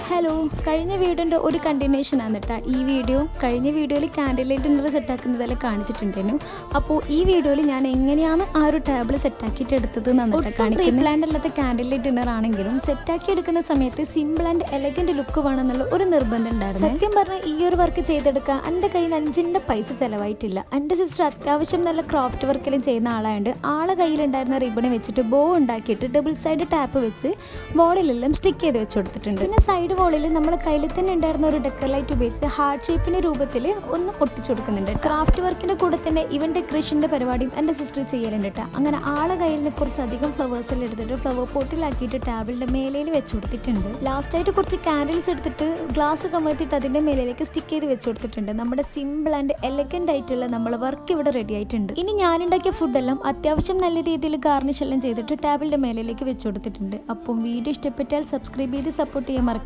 Hello, കഴിഞ്ഞ വീഡിയോൻ്റെ ഒരു കണ്ടിന്യൂഷൻ ആണ് കേട്ടോ ഈ വീഡിയോ. കഴിഞ്ഞ വീഡിയോയിൽ കാൻഡിൽ ലൈറ്റ് ഡിന്നർ സെറ്റാക്കുന്നതെല്ലാം കാണിച്ചിട്ടുണ്ടായിരുന്നു. അപ്പോൾ ഈ വീഡിയോയിൽ ഞാൻ എങ്ങനെയാണ് ആ ഒരു ടേബിൾ സെറ്റാക്കിയിട്ട് എടുത്തത് എന്നാണ് കാണിക്കുന്നത്. പ്ലാൻഡ് അല്ലാത്ത കാൻഡിൽ ലൈറ്റ് ഡിന്നർ ആണെങ്കിലും സെറ്റാക്കി എടുക്കുന്ന സമയത്ത് സിമ്പിൾ ആൻഡ് എലഗൻറ്റ് ലുക്ക് വേണമെന്നുള്ള ഒരു നിർബന്ധം ഉണ്ടായിരുന്നു. സത്യം പറഞ്ഞാൽ ഈ ഒരു വർക്ക് ചെയ്തെടുക്കാൻ എൻ്റെ കയ്യിൽ നിന്ന് 5 പൈസ ചിലവായിട്ടില്ല. എൻ്റെ സിസ്റ്റർ അത്യാവശ്യം നല്ല ക്രാഫ്റ്റ് വർക്കെല്ലാം ചെയ്യുന്ന ആളായതുകൊണ്ട് ആളെ കയ്യിലുണ്ടായിരുന്ന റിബൺ വെച്ചിട്ട് ബോ ഉണ്ടാക്കിയിട്ട് ഡബിൾ സൈഡ് ടാപ്പ് വെച്ച് വോളിലെല്ലാം സ്റ്റിക്ക് ചെയ്ത് വെച്ച് കൊടുത്തിട്ടുണ്ട്. പിന്നെ സൈഡ് വോളിൽ നമ്മുടെ കയ്യിൽ തന്നെ ഉണ്ടായിരുന്ന ഒരു ഡെക്കർ ലൈറ്റ് ഉപയോഗിച്ച് ഹാർട്ട് ഷേപ്പിൻ്റെ രൂപത്തിൽ ഒന്ന് ഒട്ടിച്ചു കൊടുക്കുന്നുണ്ട്. ക്രാഫ്റ്റ് വർക്കിൻ്റെ കൂടെ തന്നെ ഇവൻ ഡെക്കറേഷൻ്റെ പരിപാടിയും എൻ്റെ സിസ്റ്റർ ചെയ്യലുണ്ട് കേട്ടോ. അങ്ങനെ ആളെ കയ്യിൽ നിന്ന് കുറച്ചധികം ഫ്ലവേഴ്സെല്ലാം എടുത്തിട്ട് ഫ്ലവർ പോട്ടിലാക്കിയിട്ട് ടേബിളിൻ്റെ മേലയിൽ വെച്ച് കൊടുത്തിട്ടുണ്ട്. ലാസ്റ്റായിട്ട് കുറച്ച് കാൻഡിൽസ് എടുത്തിട്ട് ഗ്ലാസ് കമഴ്ത്തിയിട്ട് അതിൻ്റെ മേലേക്ക് സ്റ്റിക്ക് ചെയ്ത് വെച്ച് കൊടുത്തിട്ടുണ്ട്. നമ്മുടെ സിമ്പിൾ ആൻഡ് എലഗൻ്റ് ആയിട്ടുള്ള നമ്മളെ വർക്ക് ഇവിടെ റെഡി ആയിട്ടുണ്ട്. ഇനി ഞാനുണ്ടാക്കിയ ഫുഡെല്ലാം അത്യാവശ്യം നല്ല രീതിയിൽ ഗാർണിഷ് എല്ലാം ചെയ്തിട്ട് ടേബിളിൻ്റെ മേലേക്ക് വെച്ച് കൊടുത്തിട്ടുണ്ട്. അപ്പം വീഡിയോ ഇഷ്ടപ്പെട്ടാൽ സബ്സ്ക്രൈബ് ചെയ്ത് സപ്പോർട്ട് ചെയ്യാൻ മറക്കും.